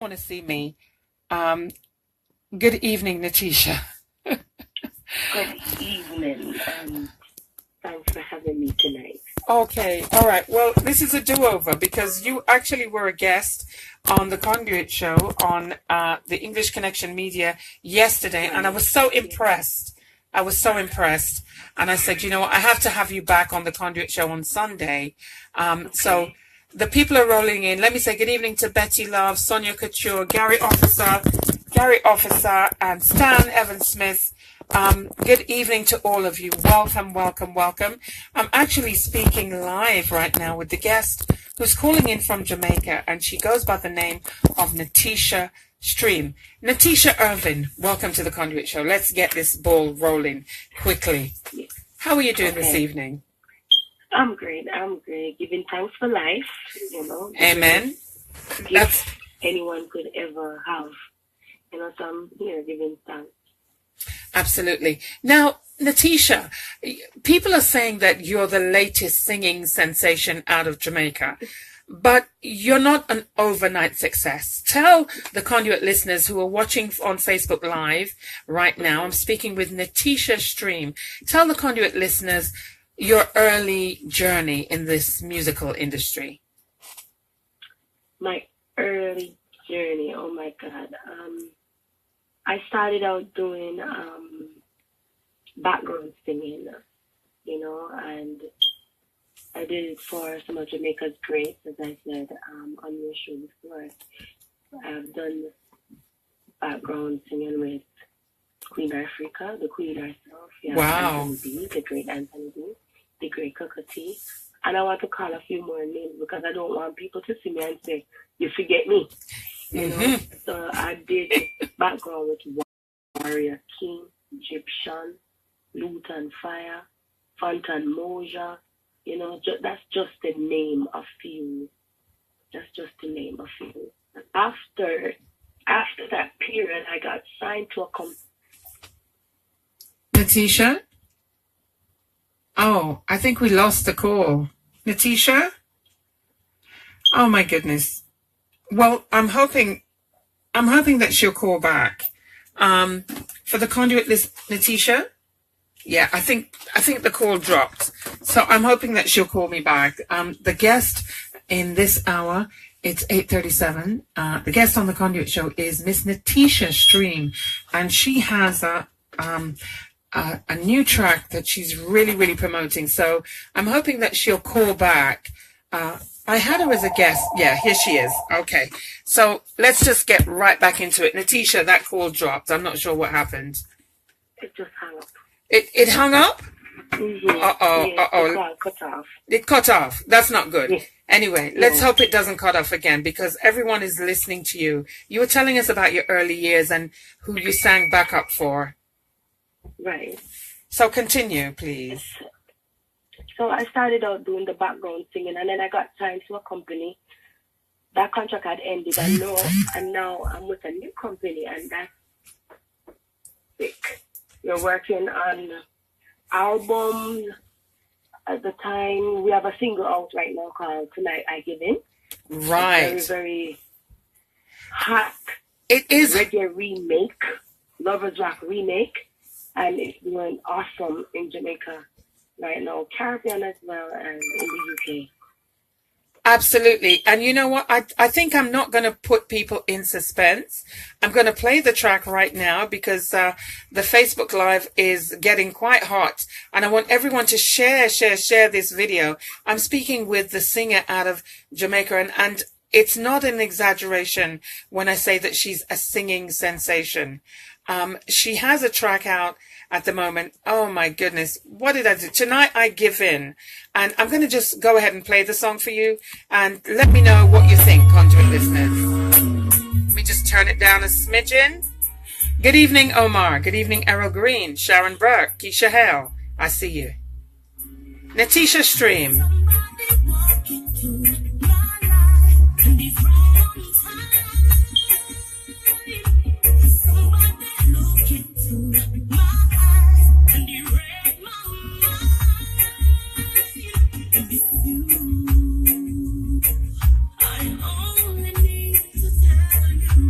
Want to see me. Um, Good evening, Nateesha. Good evening, and thanks for having me tonight. Okay, all right. Well, this is a do-over because you actually were a guest on the Conduit show on the English Connection Media yesterday, and I was so impressed. I was so impressed. And I said, you know what, I have to have you back on the Conduit show on Sunday. So the people are rolling in. Let me say good evening to Betty Love, Sonia Couture, Gary Officer, and Stan Evans Smith. Good evening to all of you. Welcome, welcome, welcome. I'm actually speaking live right now with the guest who's calling in from Jamaica, and she goes by the name of Nateesha Stream. Nateesha Irvin, welcome to the Conduit Show. Let's get this ball rolling quickly. How are you doing this evening? I'm great. I'm great. Giving thanks for life, you know. Amen. That's anyone could ever have. You know, so I'm here giving thanks. Absolutely. Now, Nateesha, people are saying that you're the latest singing sensation out of Jamaica, but you're not an overnight success. Tell the Conduit listeners who are watching on Facebook Live right now, I'm speaking with Nateesha Stream. Tell the Conduit listeners your early journey in this musical industry. My early journey, oh my God. I started out doing background singing, you know, and I did it for some of Jamaica's greats, as I said on your show before. I've done background singing with Queen Africa, the Queen herself. Yeah, wow. Anthony B, the great Anthony B, the great Cocotte. And I want to call a few more names because I don't want people to see me and say, you forget me. You know? So I did background with Warrior King, Egyptian, Luton Fire, Fontaine Moja. You know, that's just the name of few. That's just the name of few. And after that period, I got signed to a company. Nateesha? Oh, I think we lost the call. Nateesha? Oh my goodness. Well, I'm hoping that she'll call back. For the Conduit list, Nateesha? Yeah, I think the call dropped. So I'm hoping that she'll call me back. The guest in this hour, it's 8:37. The guest on the Conduit show is Miss Nateesha Stream, and she has a new track that she's really, really promoting. So I'm hoping that she'll call back. I had her as a guest. Yeah, here she is. Okay. So let's just get right back into it. Nateesha, that call dropped. I'm not sure what happened. It just hung up. It hung up? Mm-hmm. Uh-oh. Yeah, Uh-oh. It cut off. It cut off. That's not good. Yeah. Anyway, let's hope it doesn't cut off again because everyone is listening to you. You were telling us about your early years and who you sang backup for. Right. So continue, please. So I started out doing the background singing, and then I got signed to a company. That contract had ended, and now I'm with a new company, and that's sick. We're working on albums. At the time, we have a single out right now called Tonight I Give In. Right. It's very, very hot. It is reggae remake, Lovers Rock remake, and it's doing awesome in Jamaica right now, Caribbean as well, and in the UK. absolutely. And you know what? I think I'm not going to put people in suspense. I'm going to play the track right now because the Facebook Live is getting quite hot. And I want everyone to share this video. I'm speaking with the singer out of Jamaica, and it's not an exaggeration when I say that she's a singing sensation. She has a track out at the moment. Oh my goodness. What did I do? Tonight I Give In. And I'm going to just go ahead and play the song for you and let me know what you think, Conduit listeners. Let me just turn it down a smidgen. Good evening, Omar. Good evening, Errol Green, Sharon Burke, Keisha Hale. I see you. Nateesha Stream. I only need to tell you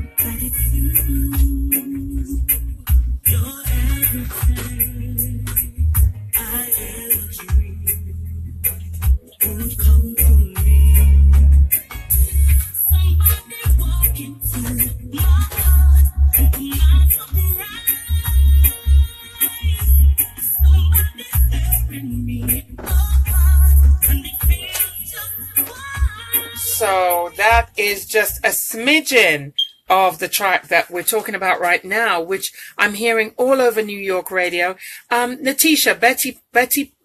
is just a smidgen of the track that we're talking about right now, which I'm hearing all over New York radio. Nateesha,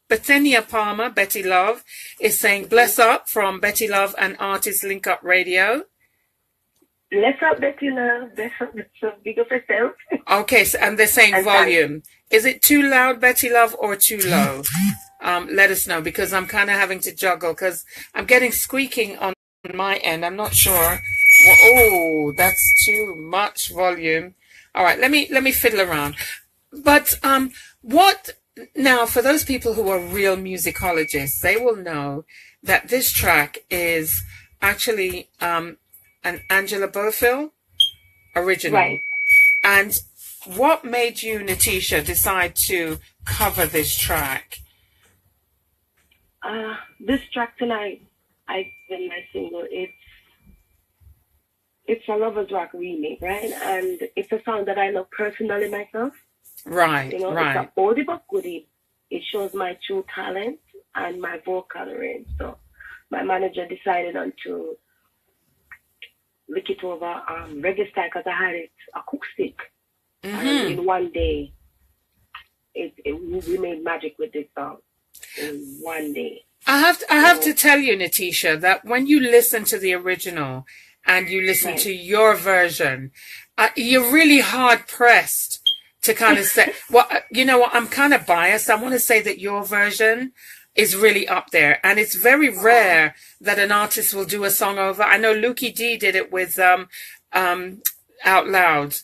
Bethania Palmer, Betty Love, is saying, bless up from Betty Love and Artist Link Up Radio. Bless up, Betty Love. Bless up, big up yourself. Okay, so, and they're saying volume. Is it too loud, Betty Love, or too low? Let us know, because I'm kind of having to juggle, because I'm getting squeaking on my end. I'm not sure. Oh, that's too much volume. All right, let me fiddle around. But what now, for those people who are real musicologists, they will know that this track is actually an Angela Bofill original. Right. And what made you, Nateesha, decide to cover this track? This track tonight, I did my single. It's a Lovers Rock remake, right? And it's a song that I love personally myself. Right, you know, right. It's an oldie but goodie. It shows my true talent and my vocal range. So my manager decided on to look it over reggae style, because I had it acoustic. And in one day, we made magic with this song. In one day. I have to tell you, Nateesha, that when you listen to the original and you listen to your version, you're really hard pressed to kind of say, well, you know what, I'm kind of biased. I want to say that your version is really up there, and it's very rare that an artist will do a song over. I know Lukey D did it with Out Loud.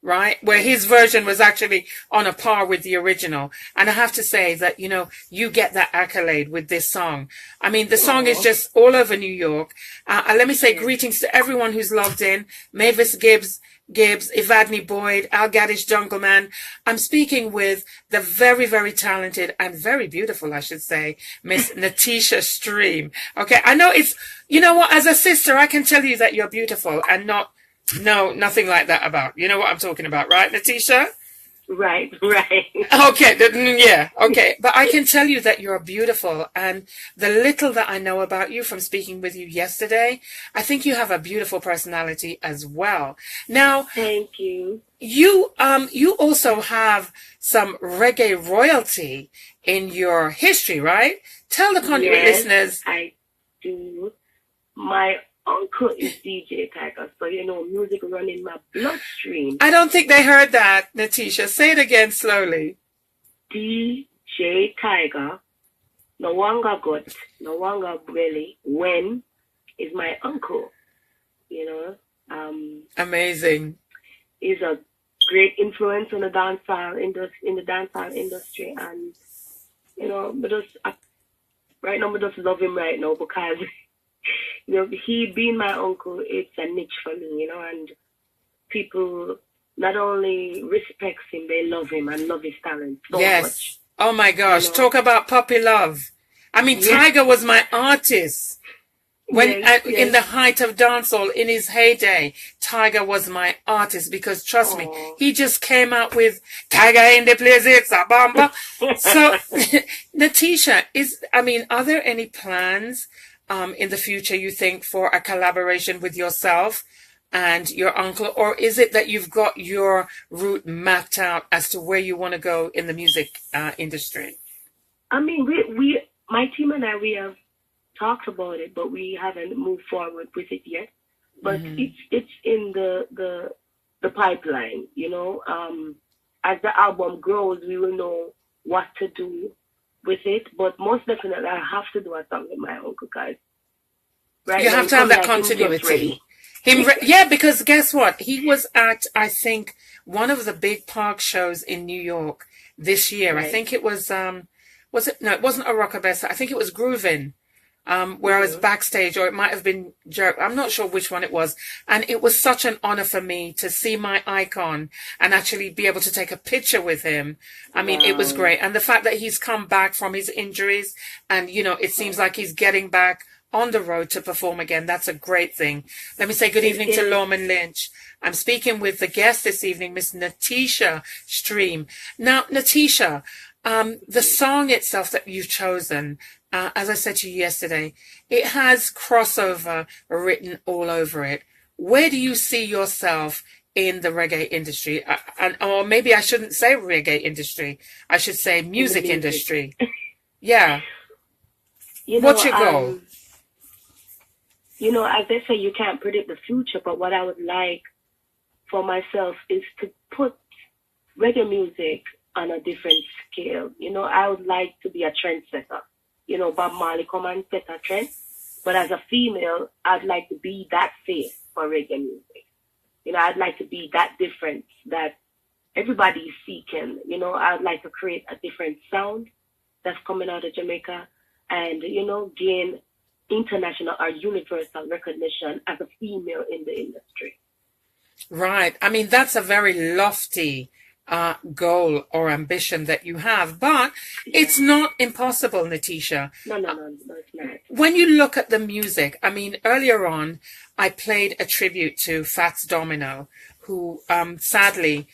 Right, where his version was actually on a par with the original. And I have to say that, you know, you get that accolade with this song. I mean, the song is just all over New York. Let me say greetings to everyone who's logged in. Mavis Gibbs, Evadne Boyd, Al Gaddish Jungleman. I'm speaking with the very, very talented and very beautiful, I should say, Miss Nateesha Stream. Okay, I know it's, you know what, as a sister, I can tell you that you're beautiful and nothing like that about. You know what I'm talking about, right, Nateesha? Right. Okay, yeah, okay. But I can tell you that you're beautiful, and the little that I know about you from speaking with you yesterday, I think you have a beautiful personality as well. Now, thank you. You also have some reggae royalty in your history, right? Tell the Conduit listeners. I do. My uncle is DJ Tiger, so you know, music running my bloodstream. I don't think they heard that, Nateesha. Say it again slowly. DJ Tiger, no wanga gut, no wanga belly. When is my uncle? You know, amazing. He's a great influence on the dancehall industry, and you know, right now, I just love him right now because. You know, he being my uncle, it's a niche for me, you know, and people not only respect him, they love him and love his talent so much. Oh my gosh, you know? Talk about puppy love. I mean, Tiger was my artist. When in the height of dancehall, in his heyday, Tiger was my artist, because trust me, he just came out with Tiger in the place, it's a bamba. So, Nateesha, are there any plans in the future, you think, for a collaboration with yourself and your uncle? Or is it that you've got your route mapped out as to where you want to go in the music industry? I mean, my team and I, we have talked about it, but we haven't moved forward with it yet. But it's in the pipeline, you know. As the album grows, we will know what to do with it, but most definitely I have to do a song with my uncle, guys. Right, you have to have that continuity. Because guess what? He was at, I think, one of the big park shows in New York this year. Right. I think it was it wasn't a Rockabessa. I think it was Groovin'. Where I was backstage, or it might have been Jerk. I'm not sure which one it was. And it was such an honor for me to see my icon and actually be able to take a picture with him. I mean, it was great. And the fact that he's come back from his injuries and, you know, it seems like he's getting back on the road to perform again. That's a great thing. Let me say good evening to Lorman Lynch. I'm speaking with the guest this evening, Miss Nateesha Stream. Now, Nateesha, The song itself that you've chosen, as I said to you yesterday, it has crossover written all over it. Where do you see yourself in the reggae industry? Or maybe I shouldn't say reggae industry. I should say music industry. Yeah. What's your goal? As they say, you can't predict the future, but what I would like for myself is to put reggae music on a different scale. I would like to be a trendsetter. Bob Marley come and set a trend, but as a female, I'd like to be that face for reggae music. I'd like to be that difference that everybody is seeking. I'd like to create a different sound that's coming out of Jamaica and, gain international or universal recognition as a female in the industry. Right. I mean, that's a very lofty goal or ambition that you have, but it's not impossible, Nateesha. No, it's not. When you look at the music, I mean, earlier on, I played a tribute to Fats Domino, who sadly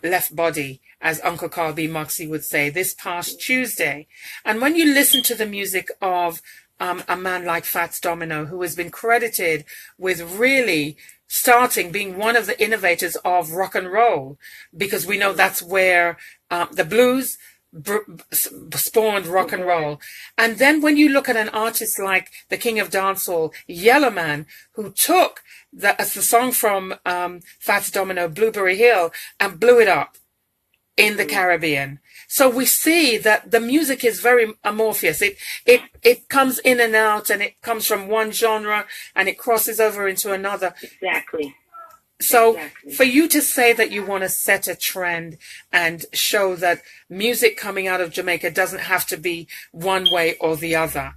left body, as Uncle Carl B. Moxie would say, this past Tuesday. And when you listen to the music of a man like Fats Domino, who has been credited with really being one of the innovators of rock and roll, because we know that's where the blues spawned rock and roll. And then when you look at an artist like the King of Dancehall, Yellowman, who took the song from Fats Domino, Blueberry Hill, and blew it up in the Caribbean. So we see that the music is very amorphous. It comes in and out, and it comes from one genre and it crosses over into another. Exactly. So for you to say that you want to set a trend and show that music coming out of Jamaica doesn't have to be one way or the other,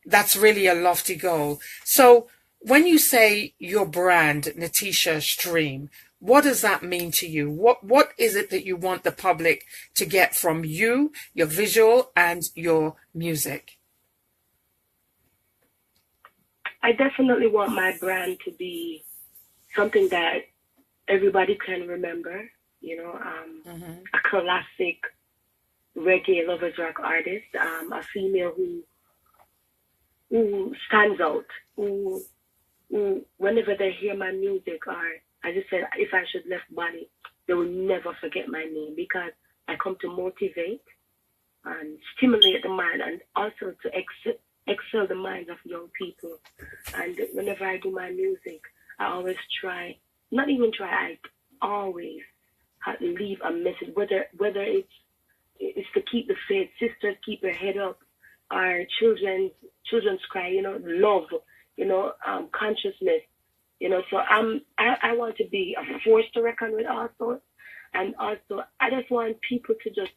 that's really a lofty goal. So when you say your brand, Nateesha Stream, what does that mean to you? What is it that you want the public to get from you, your visual, and your music? I definitely want my brand to be something that everybody can remember. A classic reggae lovers rock artist, a female who stands out, who whenever they hear my music, or as I said, if I should left body, they will never forget my name, because I come to motivate and stimulate the mind, and also to excel the minds of young people. And whenever I do my music, I always I always leave a message, whether it's to keep the faith, sisters keep your head up, or children's cry, love, consciousness. So I want to be a force to reckon with also. And also, I just want people to just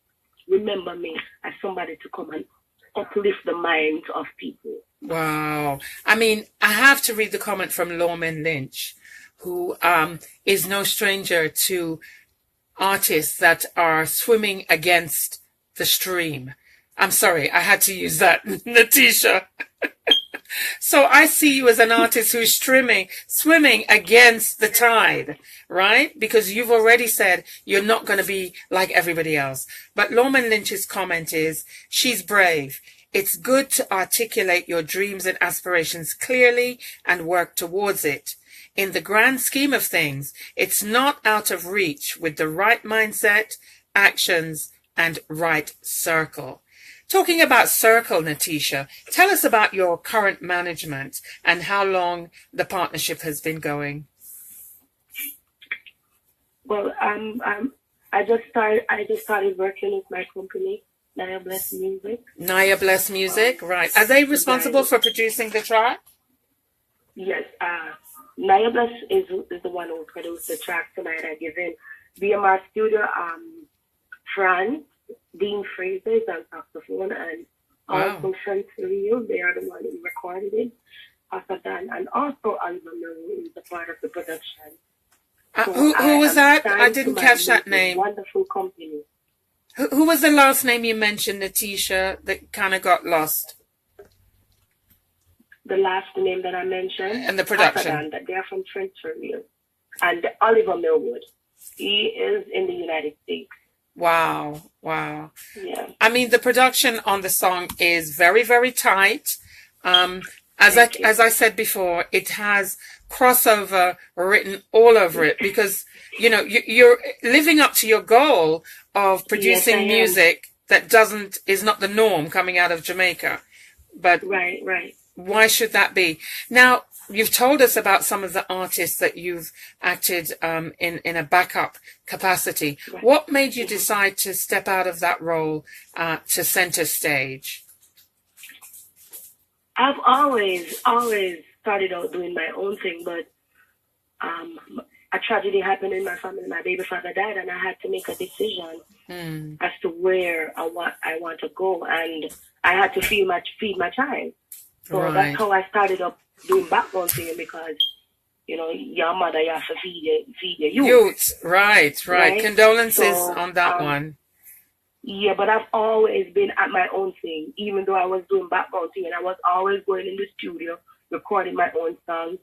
remember me as somebody to come and uplift the minds of people. Wow. I mean, I have to read the comment from Lawman Lynch, who is no stranger to artists that are swimming against the stream. I'm sorry, I had to use that, Nateesha. So I see you as an artist who's swimming against the tide, right? Because you've already said you're not going to be like everybody else. But Lawman Lynch's comment is, she's brave. It's good to articulate your dreams and aspirations clearly and work towards it. In the grand scheme of things, it's not out of reach with the right mindset, actions, and right circle. Talking about circle, Nateesha, tell us about your current management and how long the partnership has been going. Well, I just started working with my company, Naya Bless Music. Naya Bless Music, right. Are they responsible for producing the track? Yes, Naya Bless is the one who produced the track tonight. I give in BMR Studio, Franz, Dean Fraser is on saxophone, and also Chanterio, they are the one who recorded it. After that, and also Oliver Miller is a part of the production. So who was that? I didn't catch that name. Wonderful company. Who was the last name you mentioned, Nateesha, that kind of got lost? The last name that I mentioned. And the production. That they are from Chanterio. And Oliver Millwood. He is in the United States. Wow. Wow. Yeah. I mean, the production on the song is very, very tight. Um, Thank you. as I said before, it has crossover written all over it because, you know, you're living up to your goal of Yes, I producing am. music that is not the norm coming out of Jamaica. But Right, right. why should that be? Now, you've told us about some of the artists that you've acted in a backup capacity. Right. What made you Mhm. decide to step out of that role to center stage? I've always started out doing my own thing, but um, a tragedy happened in my family. My baby father died, and I had to make a decision Mm, as to where I want to go, and I had to feed my child. So that's right. how I started up doing background singing because your mother you have to feed your youth, Youth, right, right. right? Condolences So on that one. yeah, but I've always been at my own thing, even though I was doing background singing. I was always going in the studio, recording my own songs,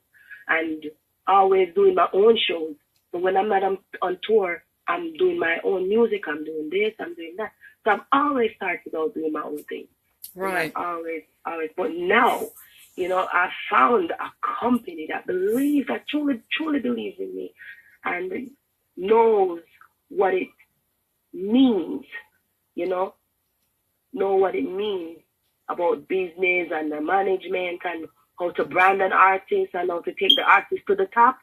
and always doing my own shows. So when I'm not on tour, I'm doing my own music. I'm doing this, I'm doing that. So I've always started out doing my own thing. Right. Always. But now, I found a company that truly believes in me and knows what it means, know what it means about business and the management and how to brand an artist and how to take the artist to the top.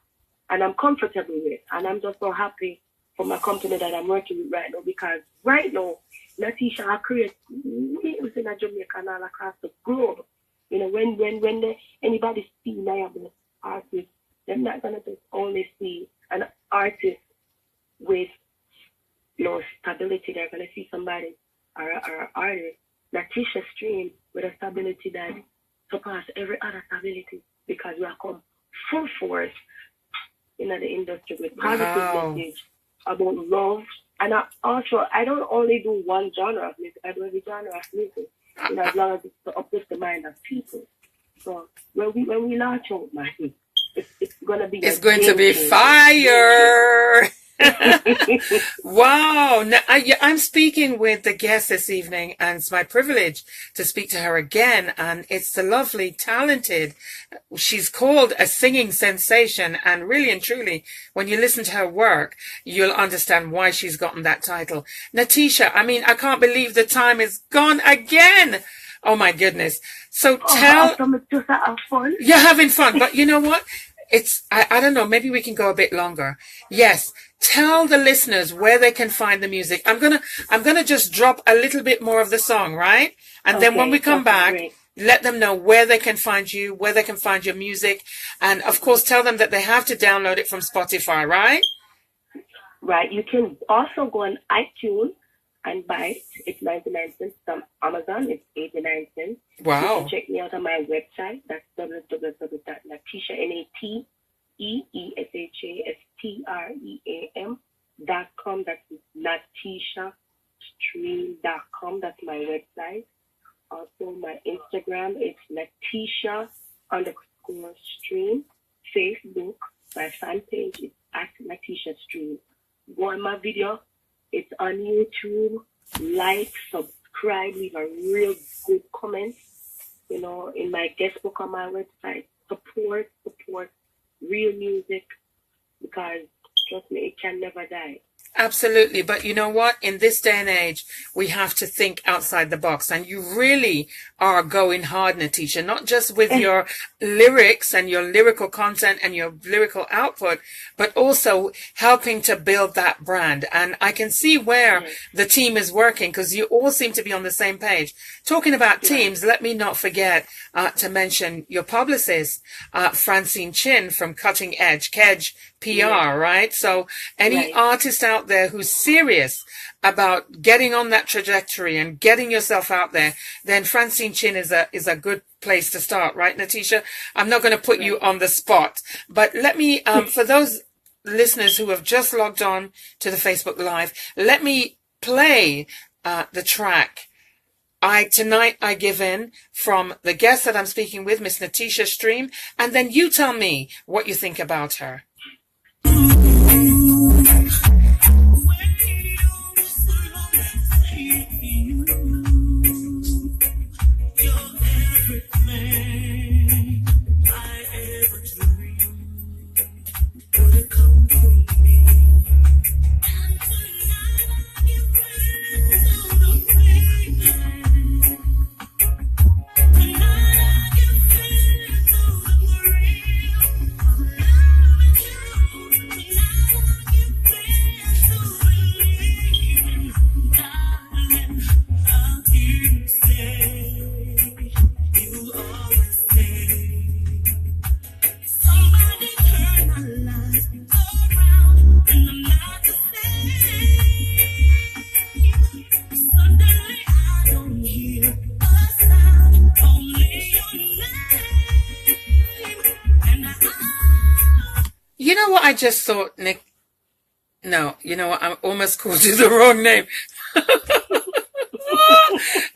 And I'm comfortable with it. And I'm just so happy for my company that I'm working with right now because right now, Nateesha, I create music in Jamaica and all across the globe. When anybody see Niagara artist, they're not gonna just only see an artist with stability. They're gonna see somebody or artist, Nateesha Stream, with a stability that surpasses every other stability because we are come full force in the industry with positive Wow. message about love. And I don't only do one genre of music, I do every genre of music, as long as it's to uplift the mind of people. So when we launch out, man, it's gonna be It's a going to game be changer. fire. Wow. Now, I'm speaking with the guest this evening, and it's my privilege to speak to her again. And it's the lovely, talented, she's called a singing sensation. And really and truly, when you listen to her work, you'll understand why she's gotten that title. Nateesha, I mean, I can't believe the time is gone again. Oh, my goodness. So Just have fun. you're having fun, but you know what? I don't know, maybe we can go a bit longer. Yes. Tell the listeners where they can find the music. I'm gonna just drop a little bit more of the song, right? And then when we come back, great. let them know where they can find you, where they can find your music, and of course tell them that they have to download it from Spotify, right? Right. You can also go on iTunes and buy it. It's 99 cents. From Amazon, it's 89 cents. Wow. You can check me out on my website. That's www.nateesha, NATEESHASTREAM.com. That's NateeshaStream.com. That's my website. Also, my Instagram, it's Nateesha_stream. Facebook, my fan page is at Nateesha Stream. Go on my video. It's on YouTube. Like, subscribe, leave a real good comment. In my guest book on my website. Support real music because trust me, it can never die. Absolutely. But you know what? In this day and age, we have to think outside the box. And you really are going hard, Nateesha, not just with your lyrics and your lyrical content and your lyrical output, but also helping to build that brand. And I can see where the team is working because you all seem to be on the same page. Talking about teams, let me not forget to mention your publicist, Francine Chin from Cutting Edge, Kedge PR, right? So any artist out there who's serious about getting on that trajectory and getting yourself out there, then Francine Chin is a good place to start, right, Nateesha? I'm not going to put you on the spot, but let me, for those listeners who have just logged on to the Facebook Live, let me play the track Tonight I Give In from the guest that I'm speaking with, Miss Nateesha Stream, and then you tell me what you think about her. You know what I just thought, Nick? No, you know what? I almost called you the wrong name.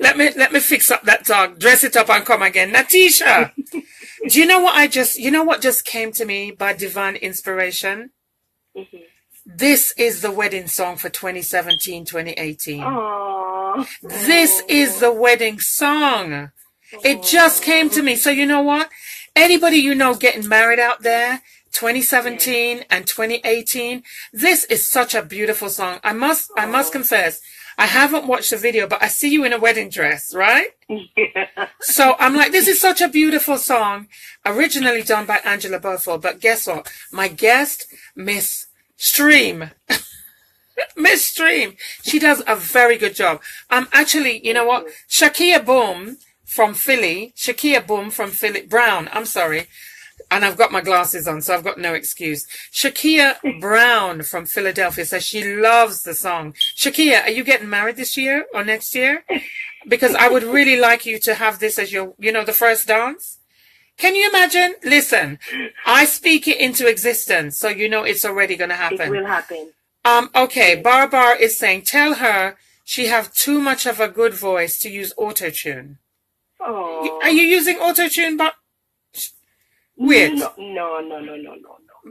Let me fix up that dog, dress it up and come again. Nateesha, do you know what just came to me by divine inspiration? Mm-hmm. This is the wedding song for 2017, 2018. Aww. This is the wedding song. It just came to me. So you know what? Anybody you know getting married out there, 2017 and 2018, this is such a beautiful song. I must confess, I haven't watched the video, but I see you in a wedding dress, right? Yeah. So I'm like, this is such a beautiful song, originally done by Angela Bothell. But guess what? My guest, Miss Stream. Miss Stream. She does a very good job. Actually, you know what? Shakia Boom from Philly, Brown, I'm sorry. And I've got my glasses on, so I've got no excuse. Shakia Brown from Philadelphia says she loves the song. Shakia, are you getting married this year or next year? Because I would really like you to have this as your, the first dance. Can you imagine? Listen, I speak it into existence, so you know it's already going to happen. It will happen. Okay, Bar is saying, tell her she have too much of a good voice to use auto-tune. Oh. Are you using auto-tune, Wait. No.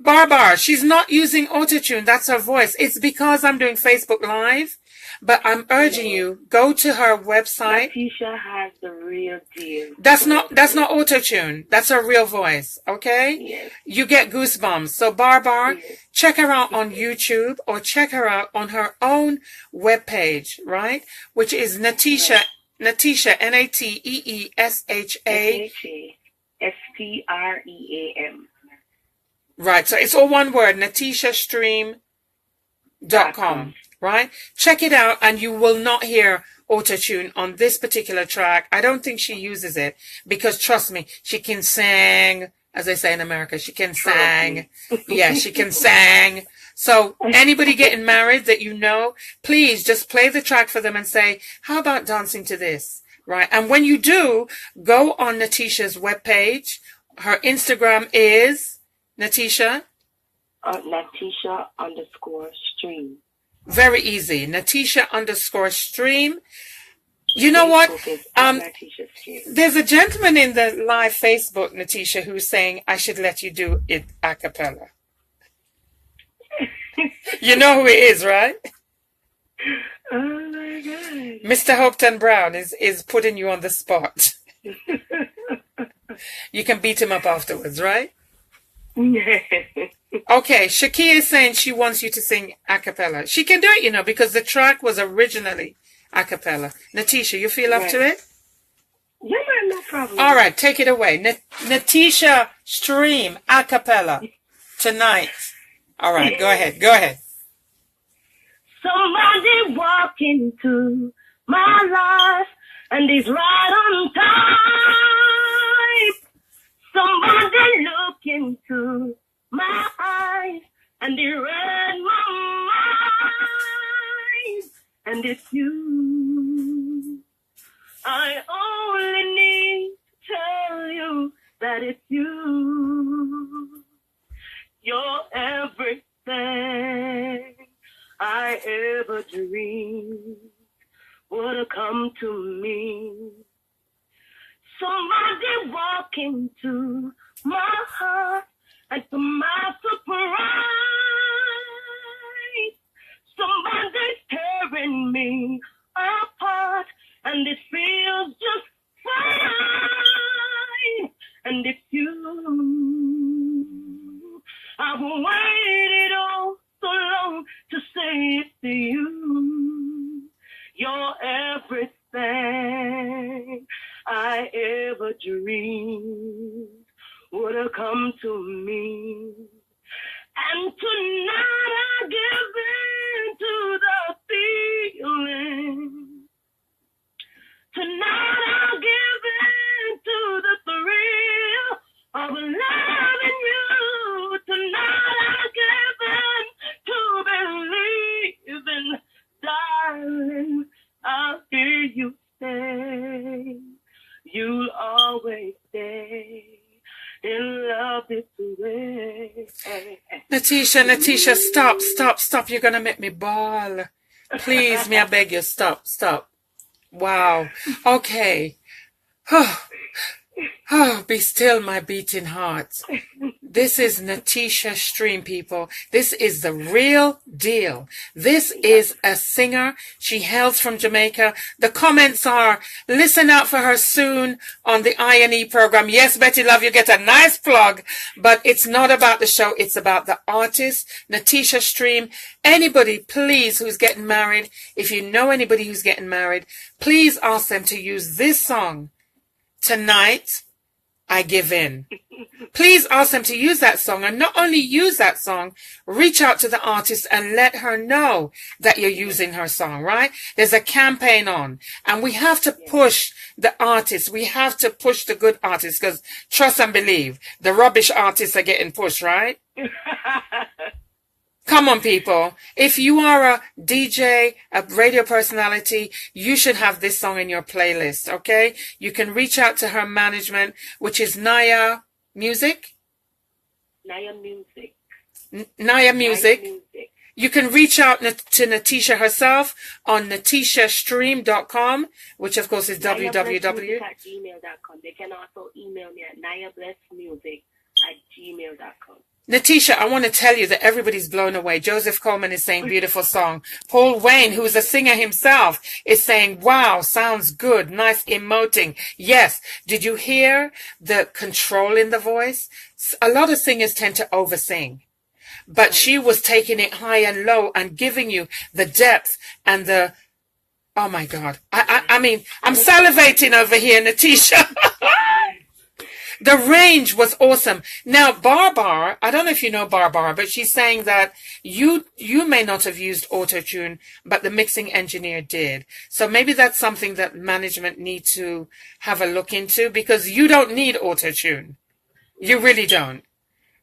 Bar, she's not using autotune. That's her voice. It's because I'm doing Facebook Live. But I'm urging you, go to her website. Nateesha has the real deal. That's not autotune. That's her real voice. Okay? Yes. You get goosebumps. So Bar, Yes. check her out on YouTube or check her out on her own webpage, right? Which is Nateesha, right. Nateesha, Nateesha. Stream. Right, so it's all one word, NateeshaStream.com, right? Check it out and you will not hear autotune on this particular track. I don't think she uses it because trust me, she can sing, as they say in America, she can sing. Yeah, she can sing. So anybody getting married that you know, please just play the track for them and say, how about dancing to this? Right. And when you do, go on Nateesha's webpage. Her Instagram is Nateesha. Nateesha_stream. Very easy. Nateesha_stream. You know what? There's a gentleman in the live Facebook, Nateesha, who's saying I should let you do it a cappella. You know who it is, right? Oh my God. Mr. Hopeton Brown is putting you on the spot. You can beat him up afterwards, right? Okay, Shakia is saying she wants you to sing a cappella. She can do it, because the track was originally a cappella. Nateesha, you feel up to it? Yeah, man, no problem. All right, take it away. Nateesha Stream a cappella tonight. All right, go ahead. Somebody walk into my life and is right on time. Somebody look into my eyes and they read my mind. And it's you. I only need to tell you that it's you. You're everything I ever dreamed would have come to me. Somebody walk into my heart and to my surprise, somebody's tearing me apart and it feels just fine. And it's you. I've waited oh so long to say it to you. You're everything I ever dreamed would have come to me. And tonight I give in to the feeling. Tonight I'll give in to the thrill of loving you. Tonight I'll give in to believing, darling, I'll hear you say, you'll always stay in love this way. Nateesha, stop. You're going to make me bawl. Please, me, I beg you, stop. Wow. Okay. Oh, be still, my beating heart. This is Nateesha Stream, people. This is the real deal. This is a singer. She hails from Jamaica. The comments are, listen out for her soon on the I&E program. Yes, Betty Love, you get a nice plug, but it's not about the show. It's about the artist, Nateesha Stream. Anybody, please, who's getting married, if you know anybody who's getting married, please ask them to use this song. Tonight, I Give In. Please ask them to use that song, and not only use that song, reach out to the artist and let her know that you're using her song, right? There's a campaign on, and we have to push the artists. We have to push the good artists, because trust and believe, the rubbish artists are getting pushed, right? Come on, people. If you are a DJ, a radio personality, you should have this song in your playlist, okay? You can reach out to her management, which is Naya Music. Naya Music. Naya Music. You can reach out to Nateesha herself on nateeshastream.com, which of course is www.gmail.com. They can also email me at nayablessmusic@gmail.com. Nateesha, I want to tell you that everybody's blown away. Joseph Coleman is saying, beautiful song. Paul Wayne, who is a singer himself, is saying, wow, sounds good. Nice emoting. Yes. Did you hear the control in the voice? A lot of singers tend to oversing, but she was taking it high and low and giving you the depth and the, oh my God. I mean, I'm salivating over here, Nateesha. The range was awesome. Now, Barbar, I don't know if you know Barbar, but she's saying that you may not have used auto-tune, but the mixing engineer did. So maybe that's something that management need to have a look into, because you don't need auto-tune. You really don't.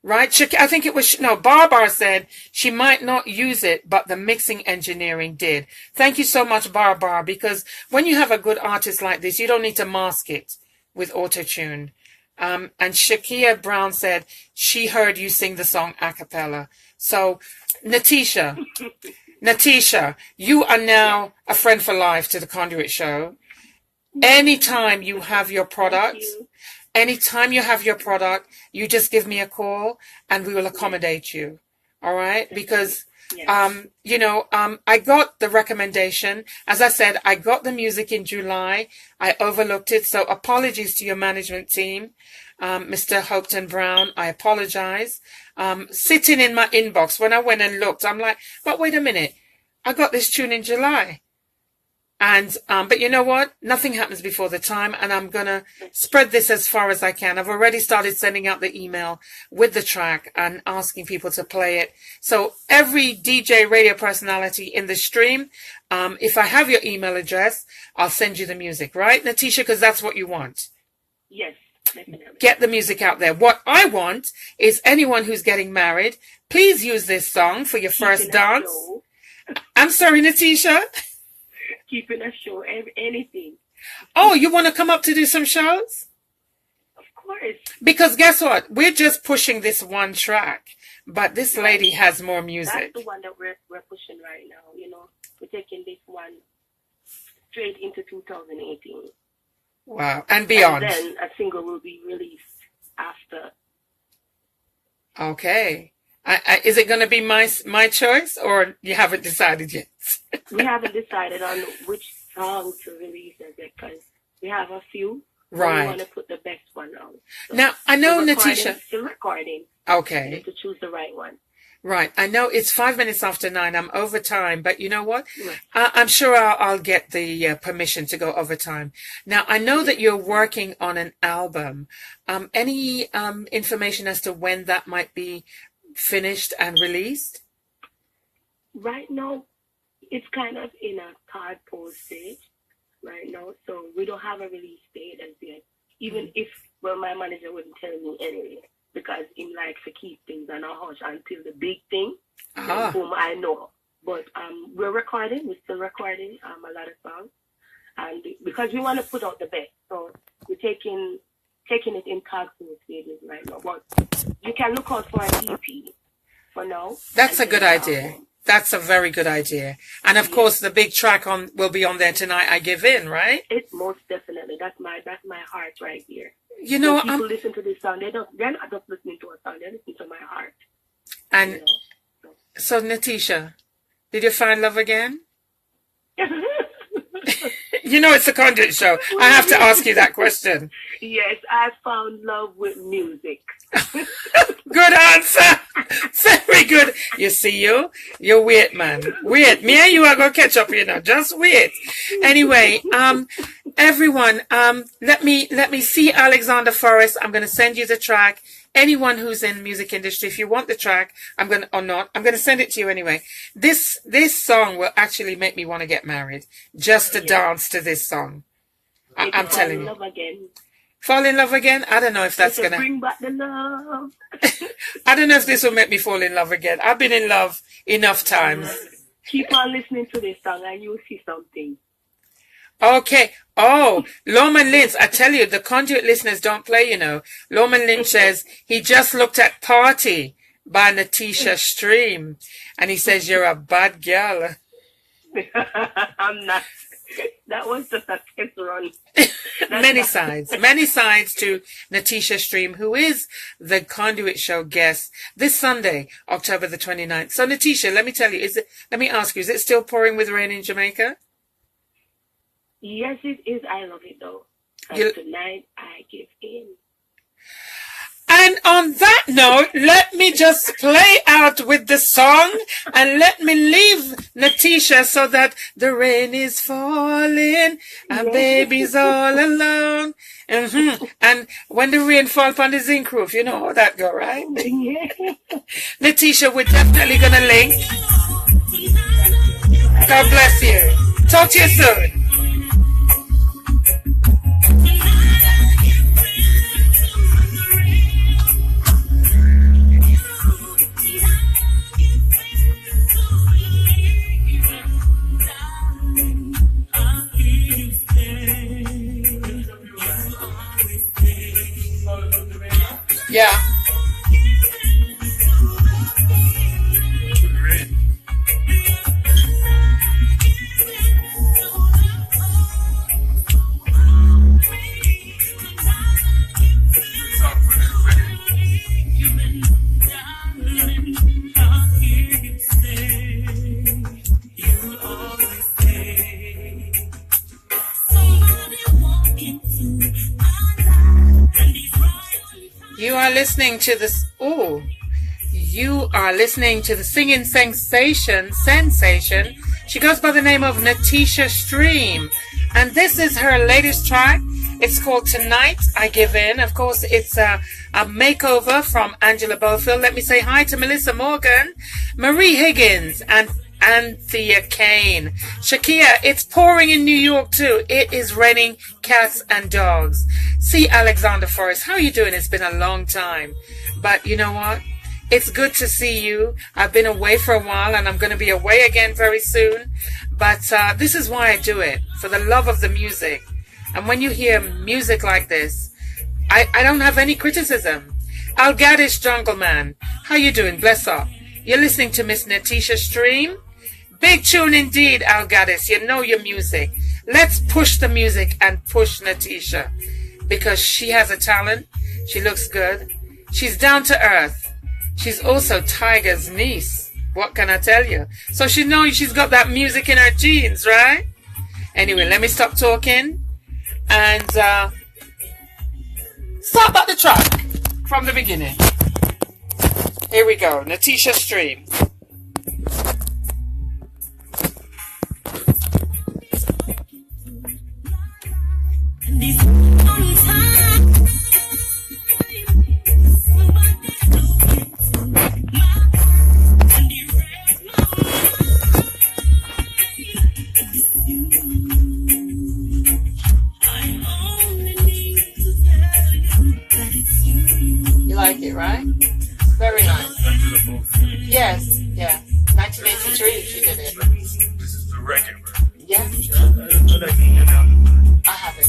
Right? I think it was, no, Barbar said she might not use it, but the mixing engineering did. Thank you so much, Barbar, because when you have a good artist like this, you don't need to mask it with auto-tune. And Shakia Brown said she heard you sing the song a cappella. So, Nateesha, you are now a friend for life to the Conduit show. Anytime you have your product, you just give me a call and we will accommodate you. All right? Because I got the recommendation. As I said, I got the music in July. I overlooked it. So apologies to your management team. Mr. Hopeton Brown, I apologize. Sitting in my inbox, when I went and looked, I'm like, but wait a minute. I got this tune in July. And, but you know what? Nothing happens before the time, and I'm going to spread this as far as I can. I've already started sending out the email with the track and asking people to play it. So every DJ radio personality in the stream, if I have your email address, I'll send you the music, right, Nateesha? Because that's what you want. Yes, definitely. Get the music out there. What I want is anyone who's getting married, please use this song for your first dance. I'm sorry, Nateesha. Keeping a show, anything. Oh, you want to come up to do some shows? Of course. Because guess what? We're just pushing this one track, but this lady has more music. That's the one that we're pushing right now. You know, we're taking this one straight into 2018. Wow, and beyond. And then a single will be released after. Okay. Is it going to be my choice, or you haven't decided yet? We haven't decided on which song to release because we have a few. Right. We want to put the best one out. So now, I know, Nateesha. Still recording. Okay. We have to choose the right one. Right. I know it's 5 minutes after 9. I'm over time, but you know what? Right. I'm sure I'll get the permission to go over time. Now, I know that you're working on an album. Any information as to when that might be finished and released? Right now, it's kind of in a tadpole stage right now, so we don't have a release date as yet. Even if, well, my manager wouldn't tell me anyway, because he likes to keep things on a hush until the big thing, whom I know. But we're still recording a lot of songs, and because we want to put out the best, so we're taking it in tadpole stages right now. But you can look out for an EP for now. That's a good idea. That's a very good idea. And of course, the big track will be on there tonight. I Give In, right? It most definitely. That's my heart right here. You know, when people listen to this song, they're not just listening to a song. They're listening to my heart. And so, Nateesha, did you find love again? You know, it's the Conduit show. I have to ask you that question. Yes, I found love with music. Good answer. Very good. You see, you wait, man. Wait. Me and you are going to catch up, you know. Just wait. Anyway, everyone, let me see Alexander Forrest. I'm going to send you the track. Anyone who's in music industry, if you want the track, I'm going to send it to you anyway. This song will actually make me want to get married just to dance to this song. I'm telling you. Fall in love again? I don't know if that's going to bring back the love. I don't know if this will make me fall in love again. I've been in love enough times. Keep on listening to this song and you'll see something. Okay. Oh, Loman Lynch, I tell you, the Conduit listeners don't play, you know. Loman Lynch says he just looked at Party by Nateesha Stream, and he says you're a bad girl. I'm not. That was just a test run. Many sides to Nateesha Stream, who is the Conduit show guest this Sunday, October the 29th. So Nateesha, let me ask you, is it still pouring with rain in Jamaica? Yes, it is. I love it though. And tonight I give in. And on that note, let me just play out with the song and let me leave Nateesha so that the rain is falling and baby's all alone. And when the rain falls on the zinc roof, you know how that go, right? Nateesha, we're definitely going to link. God bless you. Talk to you soon. Yeah. You are listening to this. Oh, you are listening to the singing sensation. She goes by the name of Nateesha Stream, and this is her latest track. It's called Tonight I Give In. Of course, it's a makeover from Angela Bofill. Let me say hi to Melissa Morgan, Marie Higgins, and Anthea Kane. Shakia, it's pouring in New York too. It is raining cats and dogs. See, Alexander Forrest, how are you doing? It's been a long time. But you know what? It's good to see you. I've been away for a while and I'm going to be away again very soon. But this is why I do it, for the love of the music. And when you hear music like this, I don't have any criticism. Al Gaddish Jungle Man, how you doing? Bless up. You're listening to Miss Nateesha Stream. Big tune indeed, Al Gaddish. You know your music. Let's push the music and push Nateesha, because she has a talent. She looks good. She's down to earth. She's also Tiger's niece. What can I tell you? So she knows she's got that music in her genes, right? Anyway, let me stop talking and start back the track from the beginning. Here we go. Nateesha Stream. You like it, right? Very nice. Yes, yeah. 1983 she did it. This is the record version. Yeah. I have it.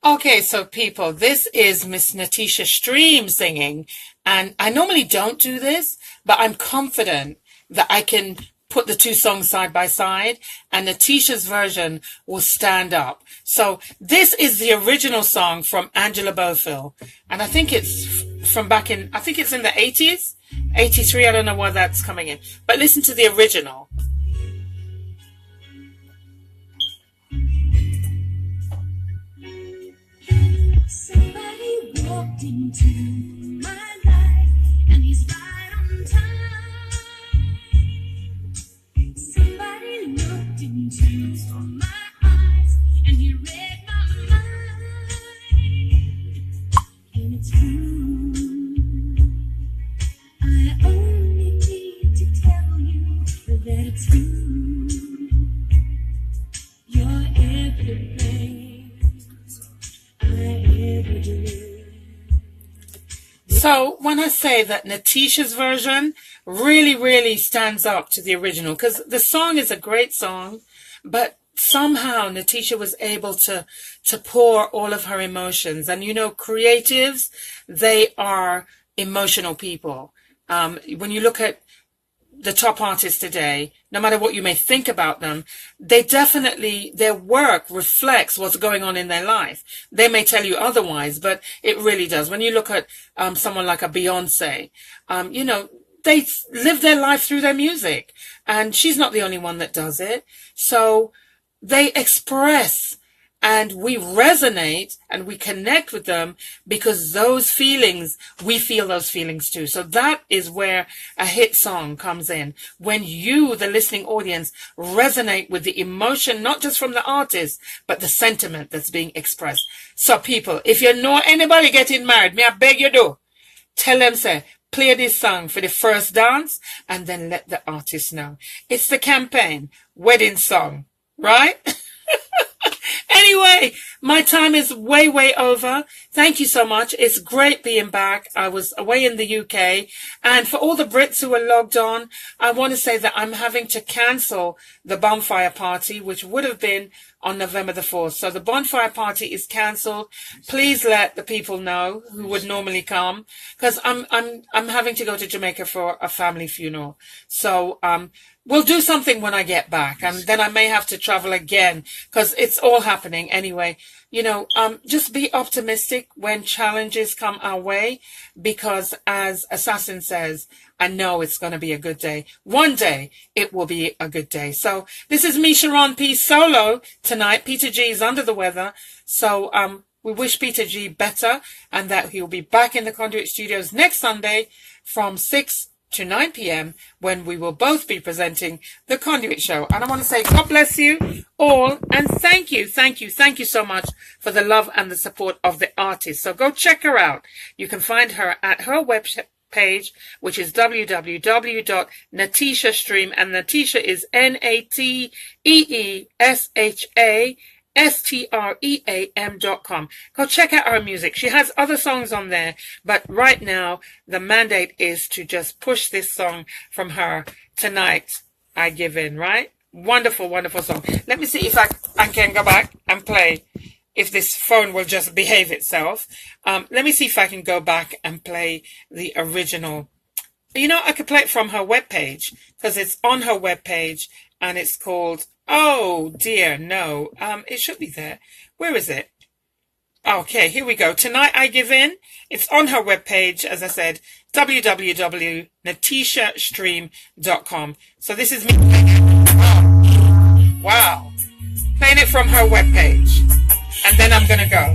Okay, so people, this is Miss Nateesha Stream singing, and I normally don't do this, but I'm confident that I can put the two songs side by side, and Nateesha's version will stand up. So this is the original song from Angela Bofill, and I think it's from back in, I think it's in the 80s, 83, I don't know where that's coming in, but listen to the original. Somebody walked into my life, and he's right on time. Somebody looked into my eyes, and he read my mind. And it's true. I only need to tell you that it's true. You're everything So when I say that Nateesha's version really, really stands up to the original, because the song is a great song, but somehow Nateesha was able to pour all of her emotions. And you know, creatives, they are emotional people. When you look at the top artists today, no matter what you may think about them, they definitely, their work reflects what's going on in their life. They may tell you otherwise, but it really does. When you look at someone like a Beyonce, you know, they live their life through their music, and she's not the only one that does it. So they express, and we resonate and we connect with them because those feelings, we feel those feelings too. So that is where a hit song comes in. When you, the listening audience, resonate with the emotion, not just from the artist, but the sentiment that's being expressed. So people, if you know anybody getting married, may I beg you do, tell them, say, play this song for the first dance and then let the artist know. It's the campaign, wedding song, right? Anyway, my time is way, way over. Thank you so much. It's great being back. I was away in the UK. And for all the Brits who are logged on, I want to say that I'm having to cancel the bonfire party, which would have been on November the 4th. So the bonfire party is cancelled. Please let the people know who would normally come, because I'm having to go to Jamaica for a family funeral. So, we'll do something when I get back, and then I may have to travel again because it's all happening anyway. You know, just be optimistic when challenges come our way, because as Assassin says, I know it's going to be a good day. One day it will be a good day. So this is me, Sheron P, solo tonight. Peter G is under the weather. So we wish Peter G better, and that he'll be back in the Conduit Studios next Sunday from 6 to 9 p.m. when we will both be presenting the Conduit Show. And I want to say God bless you all, and thank you so much for the love and the support of the artist. So go check her out. You can find her at her webpage, which is www.nateeshastream, and Nateesha is NATEESHASTREAM.com. Go check out her music. She has other songs on there, but right now the mandate is to just push this song from her tonight. I Give In, right? Wonderful, wonderful song. Let me see if I can go back and play, if this phone will just behave itself. Let me see if I can go back and play the original. You know, I could play it from her webpage because it's on her webpage, and it's called, oh dear, no, it should be there. Where is it? Okay, here we go. Tonight I Give In. It's on her webpage, as I said, www.nateeshastream.com. So this is me. Wow. Playing it from her webpage. And then I'm going to go.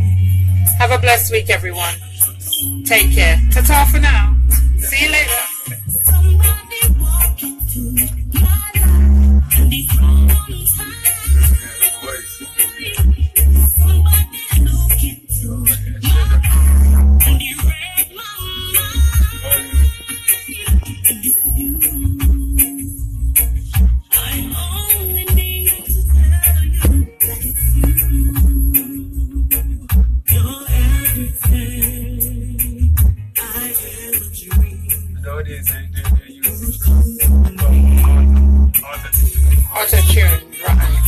Have a blessed week, everyone. Take care. Ta-ta for now. See you later. Somebody walk into my life and it's wrong time. Somebody look into my eyes and he read my mind. And it's you. I only need to tell you that it's you. You're everything I ever dreamed. No, it is. They use Auto-tune, right.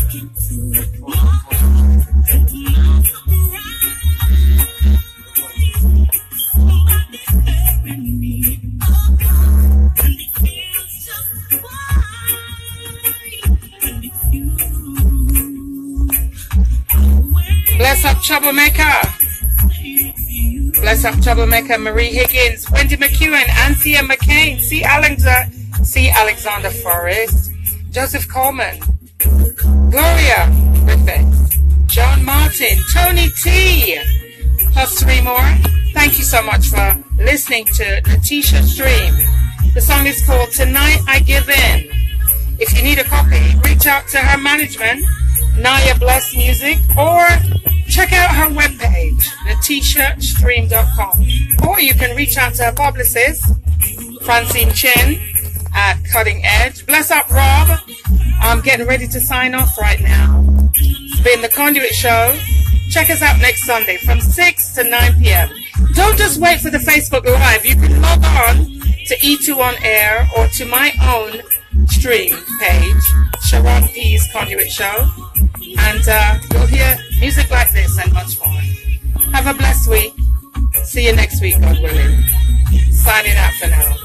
Bless up, Troublemaker. Bless up, Troublemaker. Marie Higgins, Wendy McEwen, Anthea McCain, C. Alexander Forrest, Joseph Coleman, Gloria Griffith, John Martin, Tony T, plus 3 more. Thank you so much for listening to Nateesha Stream. The song is called Tonight I Give In. If you need a copy, reach out to her management, Naya Bless Music, or check out her webpage, nateeshastream.com. Or you can reach out to her publicist, Francine Chin, at Cutting Edge. Bless up, Rob. I'm getting ready to sign off right now. It's been the Conduit Show. Check us out next Sunday from 6 to 9 p.m. Don't just wait for the Facebook Live. You can log on to E2 On Air or to my own stream page, Sheron P's Conduit Show. And you'll hear music like this and much more. Have a blessed week. See you next week, God willing. Signing out for now.